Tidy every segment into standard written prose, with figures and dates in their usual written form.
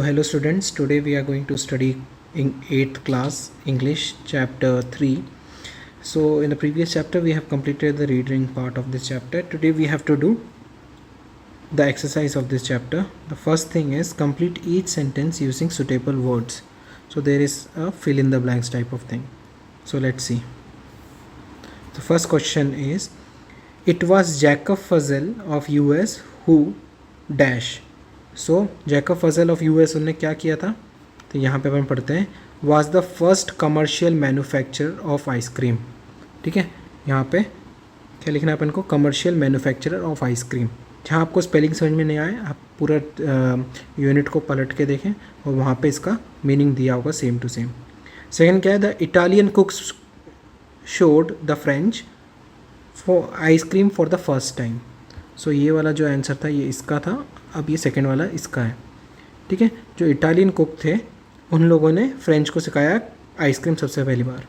hello students, today we are going to study in 8th class English chapter 3. So in the previous chapter we have completed the reading part of this chapter. Today we have to do the exercise of this chapter. The first thing is complete each sentence using suitable words. So there is a fill in the blanks type of thing. So let's see. The first question is, it was Jacob Fuzzle of US who dash. So Jacob Fazal of US उन्होंने क्या किया था, तो यहाँ पे अपन पढ़ते हैं was the first commercial manufacturer of ice cream. ठीक है, यहाँ पे क्या लिखना है अपन को, कमर्शियल मैन्युफैक्चरर ऑफ आइसक्रीम. जहाँ आपको स्पेलिंग समझ में नहीं आए आप पूरा यूनिट को पलट के देखें और वहाँ पे इसका मीनिंग दिया होगा सेम टू सेम. सेकेंड क्या है, the Italian cooks showed the French for ice cream for the first time. So ये वाला जो आंसर था ये इसका था, अब ये सेकेंड वाला इसका है. ठीक है, जो इटालियन कुक थे उन लोगों ने फ्रेंच को सिखाया आइसक्रीम सबसे पहली बार.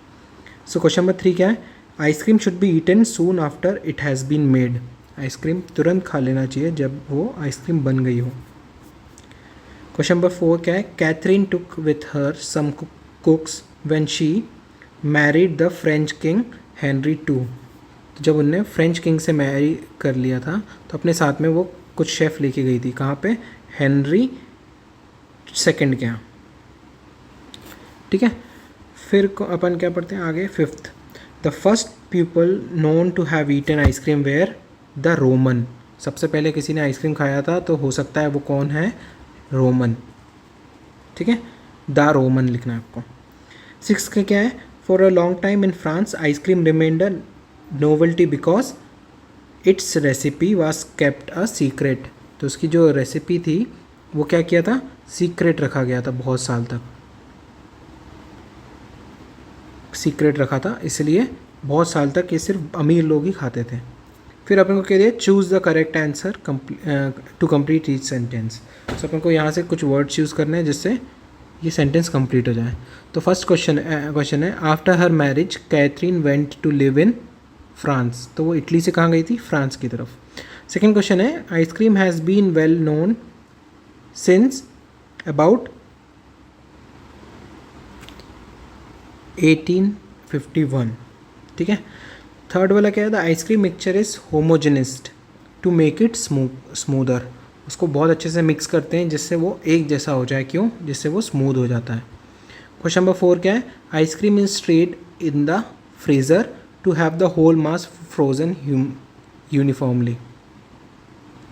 सो क्वेश्चन नंबर 3 क्या है, ice cream should be eaten soon after it has been made. Ice cream तुरंत खा लेना चाहिए जब वो आइसक्रीम बन गई हो. क्वेश्चन नंबर 4 क्या है, Catherine took with her some cooks when she married the French king Henry two. जब उनने फ्रेंच किंग से मैरी कर लिया था तो अपने साथ में वो कुछ शेफ़ लेके गई थी. कहाँ पे, हेनरी सेकंड के यहाँ. ठीक है, फिर अपन क्या पढ़ते हैं आगे. Fifth, the first people known to have eaten ice cream were the Roman. सबसे पहले किसी ने आइसक्रीम खाया था तो हो सकता है वो कौन है, रोमन. ठीक है, द रोमन लिखना है आपको. सिक्स का क्या है, for a long time in France ice cream remained a novelty because it's recipe was kept a secret. तो उसकी जो रेसिपी थी वो क्या किया था, सीक्रेट रखा गया था, बहुत साल तक सीक्रेट रखा था, इसलिए बहुत साल तक ये सिर्फ अमीर लोग ही खाते थे. फिर अपन को कह दिया choose the correct answer to complete each sentence. तो अपन को यहाँ से कुछ वर्ड्स चूज़ करने हैं जिससे ये सेंटेंस कंप्लीट हो जाए. तो फर्स्ट क्वेश्चन है, after her marriage Catherine went to live in France. तो वो इटली से कहाँ गई थी, फ्रांस की तरफ. सेकेंड क्वेश्चन है, ice cream has been well known since about 1851. ठीक है. थर्ड वाला क्या है, the ice cream mixture is homogenised to make it smoother. उसको बहुत अच्छे से मिक्स करते हैं जिससे वो एक जैसा हो जाए. क्यों, जिससे वो स्मूथ हो जाता है. क्वेश्चन नंबर 4 क्या है, ice cream is strayed in the freezer to have the whole mass frozen uniformly.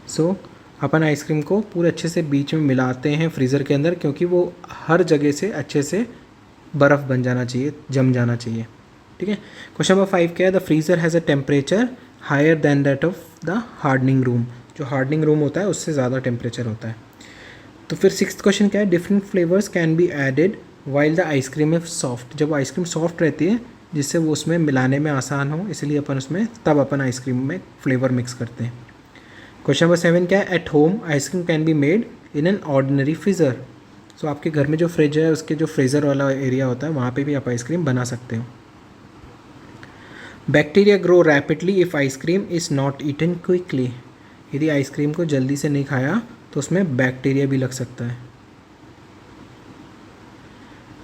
So upon ice cream को पूरे अच्छे से बीच में मिलाते हैं फ्रीज़र के अंदर क्योंकि वो हर जगह से अच्छे से बर्फ़ बन जाना चाहिए, जम जाना चाहिए. ठीक है. क्वेश्चन नंबर 5 क्या है, the freezer has a temperature higher than that of the hardening room. जो हार्डनिंग रूम होता है उससे ज़्यादा टेम्परेचर होता है. तो फिर सिक्स्थ क्वेश्चन क्या है, different flavours can be added while the ice cream is soft. जब आइसक्रीम सॉफ्ट रहती है जिससे वो उसमें मिलाने में आसान हो, इसलिए अपन उसमें तब अपन आइसक्रीम में फ्लेवर मिक्स करते हैं. क्वेश्चन नंबर 7 क्या है, at home ice cream can be made in an ordinary freezer. So आपके घर में जो फ्रिज है उसके जो फ्रीज़र वाला एरिया होता है वहाँ पे भी आप आइसक्रीम बना सकते हो. Bacteria grow rapidly if ice cream is not eaten quickly. यदि आइसक्रीम को जल्दी से नहीं खाया तो उसमें बैक्टीरिया भी लग सकता है.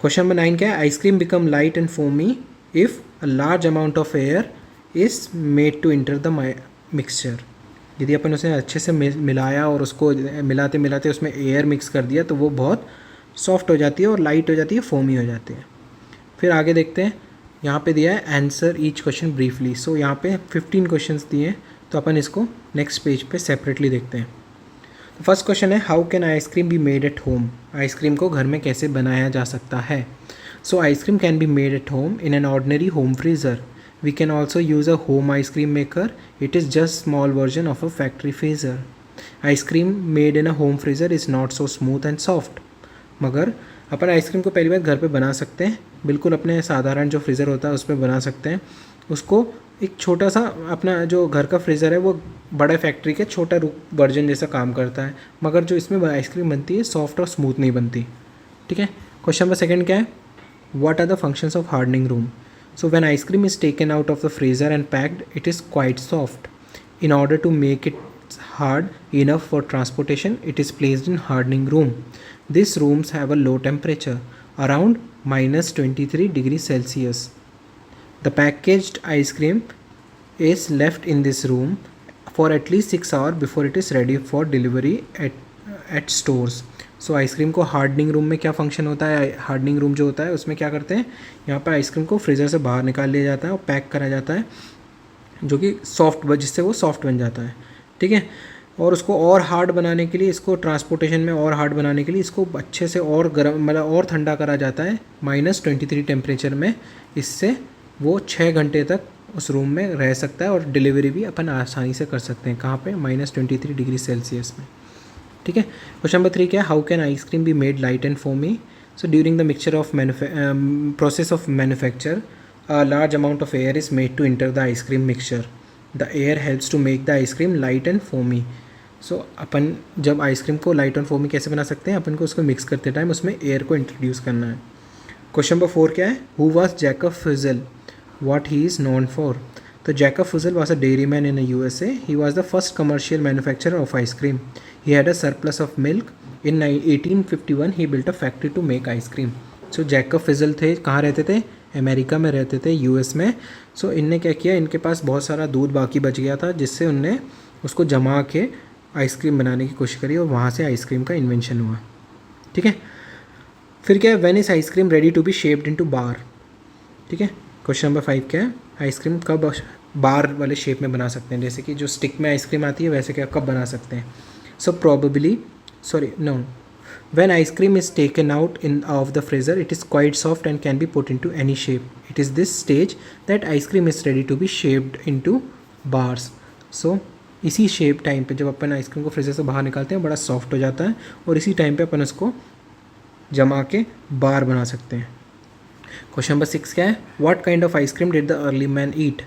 क्वेश्चन नंबर 9 क्या है, ice cream become light and foamy if a large amount of air is made to enter the mixture. यदि अपन उसे अच्छे से मिलाया और उसको मिलाते मिलाते उसमें एयर मिक्स कर दिया तो वो बहुत सॉफ्ट हो जाती है और लाइट हो जाती है, फोमी हो जाती है. फिर आगे देखते हैं, यहाँ पे दिया है आंसर ईच क्वेश्चन ब्रीफली. सो यहाँ पे 15 क्वेश्चंस दिए हैं तो अपन इसको नेक्स्ट पेज पे सेपरेटली देखते हैं. फर्स्ट क्वेश्चन है, how can ice cream be made at home. Ice cream को घर में कैसे बनाया जा सकता है. So ice cream can be made at home in an ordinary home freezer. We can also use a home ice cream maker. It is just small version of a factory freezer. Ice cream made in a home freezer is not so smooth and soft. मगर अपन ice cream को पहली बार घर पे बना सकते हैं, बिल्कुल अपने साधारण जो फ्रीज़र होता है उसमें बना सकते हैं. उसको एक छोटा सा अपना जो घर का फ्रीज़र है वो बड़ा फैक्ट्री के छोटा वर्जन जैसा काम करता है, मगर जो इसमें आइसक्रीम बनती है सॉफ्ट और स्मूथ नहीं बनती. ठीक है. क्वेश्चन नंबर 2 क्या है, what are the functions of hardening room. So when ice cream is taken out of the freezer and packed, it is quite soft. In order to make it hard enough for transportation, it is placed in hardening room. These rooms have a low temperature, around minus 23 degrees Celsius. The packaged ice cream is left in this room for at least 6 hours before it is ready for delivery at stores. So ice cream को hardening room में क्या function होता है, hardening room जो होता है उसमें क्या करते हैं, यहाँ पर आइसक्रीम को फ्रीज़र से बाहर निकाल लिया जाता है और पैक करा जाता है, जो कि सॉफ्ट, जिससे वो सॉफ्ट बन जाता है, ठीक है। और उसको और हार्ड बनाने के लिए, इसको ट्रांसपोर्टेशन में और हार्ड बनाने के लिए इसको अच्छे से और गर्म, मतलब और ठंडा करा जाता है -23 टेम्परेचर में। इससे वो 6 घंटे तक उस रूम में रह सकता है और डिलीवरी भी अपन आसानी से कर सकते हैं। कहाँ पे? -23 डिग्री सेल्सियस में, ठीक है। क्वेश्चन नंबर 3 क्या है? How can ice cream be made light and foamy? So during the mixture of process of manufacture a large amount of air is made to enter the ice cream mixture. The air helps to make the ice cream light and foamy. So अपन जब ice cream को light and foamy कैसे बना सकते हैं? अपन को उसको mix करते time उसमें एयर को इंट्रोड्यूस करना है। क्वेश्चन नंबर 4 क्या है? Who was Jacob fizzle? What he is known for? तो Jacob fizzle was a dairyman in the USA. He was the first commercial manufacturer of ice cream. He had a surplus of milk. In 1851 he built a factory to make ice cream. So Jacob fizzle थे, कहाँ रहते थे? America में रहते थे, US में। सो इनने क्या किया, इनके पास बहुत सारा दूध बाकी बच गया था, जिससे उनने उसको जमा के आइसक्रीम बनाने की कोशिश करी और वहाँ से आइसक्रीम का इन्वेंशन हुआ, ठीक है। फिर क्या है? When is ice cream ready to be shaped into bar? ठीक है। क्वेश्चन नंबर 5 क्या है? आइसक्रीम कब बार वाले शेप में बना सकते हैं? जैसे कि जो स्टिक में आइसक्रीम आती है वैसे क्या कब बना सकते हैं? So probably when ice cream is taken out of the freezer, it is quite soft and can be put into any shape. It is this stage that ice cream is ready to be shaped into bars. So इसी shape time पे जब अपन ice cream को freezer से बाहर निकालते हैं बड़ा soft हो जाता है और इसी टाइम पे अपन उसको जमा के बार बना सकते हैं। क्वेश्चन नंबर 6 क्या है? What kind of ice cream did the early man eat?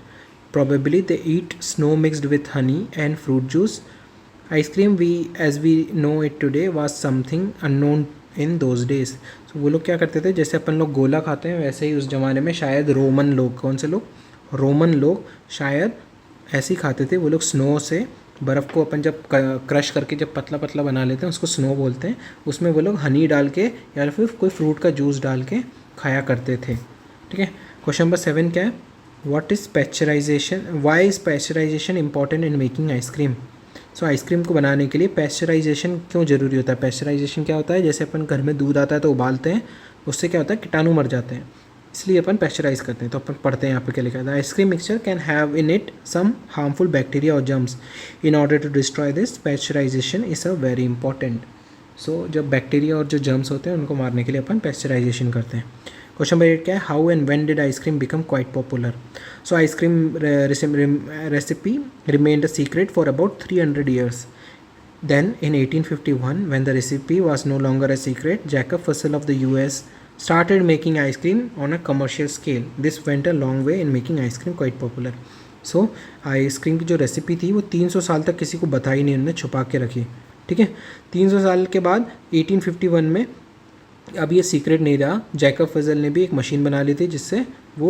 Probably they eat snow mixed with honey and fruit juice. Ice cream as we know it today was something unknown in those days. So वो लोग क्या करते थे, जैसे अपन लोग गोला खाते हैं वैसे ही उस ज़माने में शायद रोमन लोग, कौन से लोग? रोमन लोग शायद ऐसे ही खाते थे। वो लोग स्नो से, बर्फ़ को अपन जब क्रश करके जब पतला पतला बना लेते हैं उसको स्नो बोलते हैं, उसमें वो लोग हनी डाल के या फिर कोई फ्रूट का जूस डाल के खाया करते थे, ठीक है। क्वेश्चन नंबर 7 क्या है? What is pasteurisation? Why is pasteurisation important in making ice cream? So ice cream को बनाने के लिए पैस्चराइजेशन क्यों ज़रूरी होता है? पैस्चराइजेशन क्या होता है? जैसे अपन घर में दूध आता है तो उबालते हैं, उससे क्या होता है? कीटाणु मर जाते हैं, इसलिए अपन पैस्चराइज करते हैं। तो अपन पढ़ते हैं यहाँ पे क्या लिखा है? Ice cream mixture can have in it some harmful bacteria और germs. In order to destroy this pasteurisation is a very important. So जब बैक्टीरिया और जो जर्म्स होते हैं उनको मारने के लिए अपन पैस्चराइजेशन करते हैं। क्वेश्चन नंबर 8 क्या है? How and when did ice cream become quite popular? So ice cream recipe remained a secret for about 300 years. Then in 1851, when the recipe was no longer a secret, Jacob Fussell of the US started making ice cream on a commercial scale. This went a long way in making ice cream quite popular. So ice cream की जो recipe थी वो 300 साल तक किसी को बताई नहीं, उन्होंने छुपा के रखी, ठीक है। 300 साल के बाद 1851 में अब ये सीक्रेट नहीं रहा, जैकब फजल ने भी एक मशीन बना ली थी जिससे वो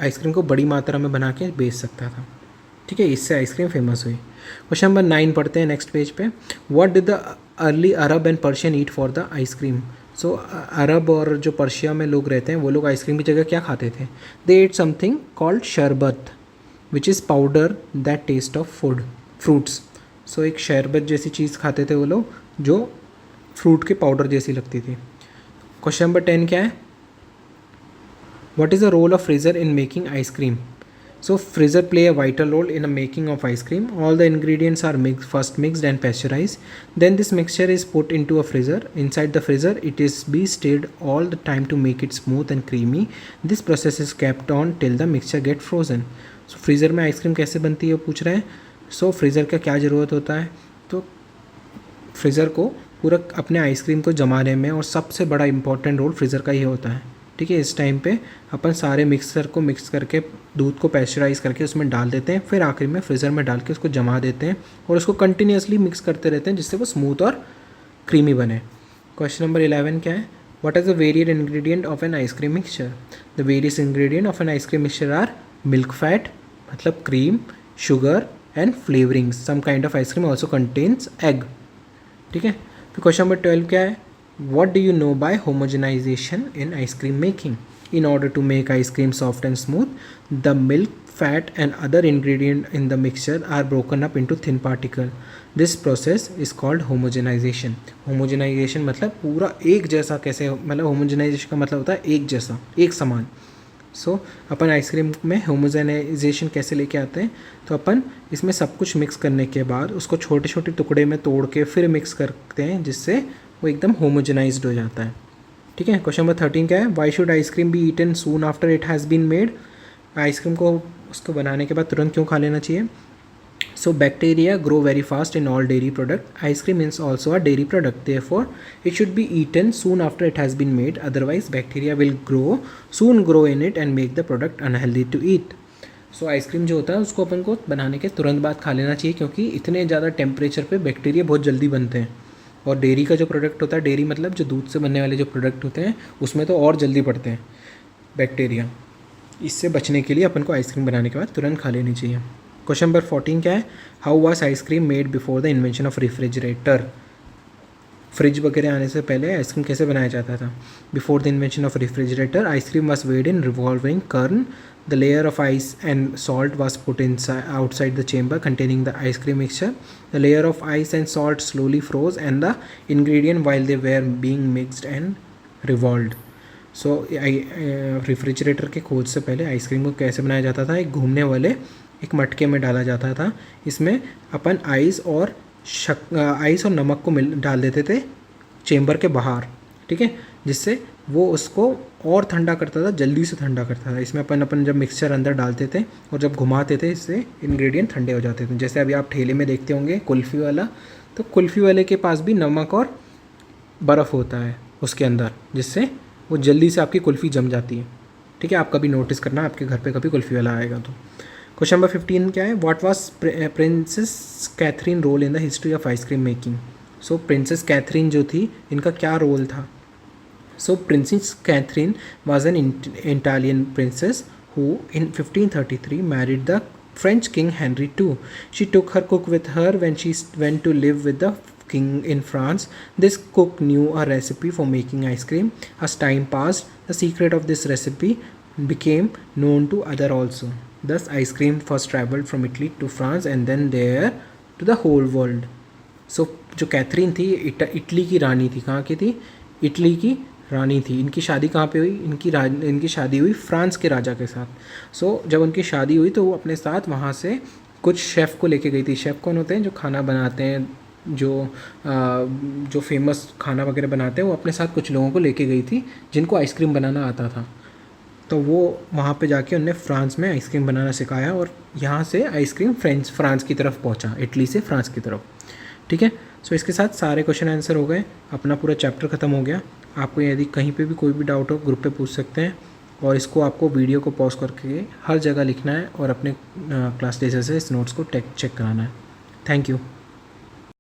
आइसक्रीम को बड़ी मात्रा में बना के बेच सकता था, ठीक है। इससे आइसक्रीम फेमस हुई। क्वेश्चन नंबर 9 पढ़ते हैं नेक्स्ट पेज पे। What did the early Arab and Persian eat for the ice cream? So Arab और जो पर्शिया में लोग रहते हैं वो लोग आइसक्रीम की जगह क्या खाते थे? दे ईट something called sharbat which is powder that taste of food fruits. So एक शरबत जैसी चीज़ खाते थे वो लोग जो फ्रूट के पाउडर जैसी लगती थी। क्वेश्चन नंबर 10 क्या है? What is the role of freezer in making ice cream? So freezer play a vital role in the making of ice cream. All the ingredients are first mixed and pasteurized. Then this mixture is put into a freezer. Inside the freezer, it is be stirred all the time to make it smooth and creamy. This process is kept on till the mixture get frozen. So freezer में ice cream कैसे बनती है पूछ रहे हैं। So freezer का क्या ज़रूरत होता है? तो फ्रीज़र को पूरा अपने आइसक्रीम को जमाने में और सबसे बड़ा इंपॉर्टेंट रोल फ्रीज़र का ही होता है, ठीक है। इस टाइम पे अपन सारे मिक्सर को मिक्स करके दूध को पैस्चराइज करके उसमें डाल देते हैं, फिर आखिर में फ्रीज़र में डाल के उसको जमा देते हैं और उसको कंटिन्यूसली मिक्स करते रहते हैं जिससे वो स्मूथ और क्रीमी बने। क्वेश्चन नंबर 11 क्या है? What is the varied ingredient of an ice cream mixture? The various ingredient of an ice cream mixture are milk fat मतलब cream, sugar, and flavouring. Some kind of ice cream also contains egg. ठीक है. फिर question number 12 क्या है? What do you know by homogenization in ice cream making? In order to make ice cream soft and smooth, the milk, fat and other ingredient in the mixture are broken up into thin particle. This process is called homogenization. Homogenization मतलब पूरा एक जैसा कैसे, मतलब homogenization का मतलब होता है एक जैसा, एक समान. अपन आइसक्रीम में होमोजेनाइजेशन कैसे लेके आते हैं? तो अपन इसमें सब कुछ मिक्स करने के बाद उसको छोटे छोटे टुकड़े में तोड़ के फिर मिक्स करते हैं, जिससे वो एकदम होमोजेनाइज्ड हो जाता है. ठीक है. क्वेश्चन नंबर 13 क्या है? Why should ice cream be eaten soon after it has been made? Ice cream को उसको बनाने के बाद तुरंत क्यों खा लेना चाहिए? So bacteria grow very fast in all dairy product. Ice cream is also a dairy product. Therefore, it should be eaten soon after it has been made. Otherwise, bacteria will soon grow in it and make the product unhealthy to eat. So ice cream जो होता है उसको अपन को बनाने के तुरंत बाद खा लेना चाहिए, क्योंकि इतने ज़्यादा टेम्परेचर पे बैक्टीरिया बहुत जल्दी बनते हैं. और डेयरी का जो प्रोडक्ट होता है, डेयरी मतलब जो दूध से बनने वाले जो प्रोडक्ट होते हैं, उसमें तो और जल्दी पड़ते हैं बैक्टीरिया. इससे बचने के लिए अपन को आइसक्रीम बनाने के बाद तुरंत खा लेनी चाहिए. क्वेश्चन नंबर 14 क्या है? How was ice cream made before the invention of refrigerator? Fridge वगैरह आने से पहले आइसक्रीम कैसे बनाया जाता था? Before the invention of refrigerator, ice cream was made in revolving churn. The layer of ice and salt was put in outside the chamber containing the ice cream mixture. The layer of ice and salt slowly froze and the ingredient while they were being mixed and revolved. So refrigerator के खोज से पहले ice cream को कैसे बनाया जाता था? एक घूमने वाले एक मटके में डाला जाता था. इसमें अपन आइस और नमक को डाल देते थे चेंबर के बाहर. ठीक है. जिससे वो उसको और ठंडा करता था, जल्दी से ठंडा करता था. इसमें अपन जब मिक्सचर अंदर डालते थे और जब घुमाते थे, इससे इंग्रेडिएंट ठंडे हो जाते थे. जैसे अभी आप ठेले में देखते होंगे कुल्फ़ी वाला, तो कुल्फ़ी वाले के पास भी नमक और बर्फ़ होता है उसके अंदर, जिससे वो जल्दी से आपकी कुल्फ़ी जम जाती है. ठीक है. आप कभी नोटिस करना, आपके घर पे कभी कुल्फ़ी वाला आएगा तो. क्वेश्चन नंबर 15 क्या है? What was princess Catherine role in the history of ice cream making? So princess Catherine जो थी, इनका क्या रोल था? So princess Catherine was an Italian princess who in 1533 married the French king Henry II. She took her cook with her when she went to live with the king in France. This cook knew a recipe for making ice cream. As time passed, the secret of this recipe became known to others also. Thus, ice cream first traveled from Italy to France and then there to the whole world. So, जो Catherine थी Italy की रानी थी. कहाँ की थी? Italy की रानी थी. इनकी शादी कहाँ पे हुई? इनकी शादी हुई फ्रांस के राजा के साथ. सो जब उनकी शादी हुई तो वो अपने साथ वहाँ से कुछ शेफ़ को लेके गई थी. शेफ़ कौन होते हैं? जो खाना बनाते हैं, जो फेमस खाना वगैरह बनाते हैं, वो अपने साथ कुछ लोगों को लेके गई थी जिनको आइसक्रीम बनाना आता था. तो वो वहाँ पे जाके उन्होंने फ्रांस में आइसक्रीम बनाना सिखाया और यहाँ से आइसक्रीम फ्रांस की तरफ पहुँचा, इटली से फ्रांस की तरफ. ठीक है. सो इसके साथ सारे क्वेश्चन आंसर हो गए. अपना पूरा चैप्टर ख़त्म हो गया. आपको यदि कहीं पे भी कोई भी डाउट हो, ग्रुप पे पूछ सकते हैं. और इसको वीडियो को पॉज करके हर जगह लिखना है और अपने क्लास टीचर से इस नोट्स को चेक कराना है. Thank you.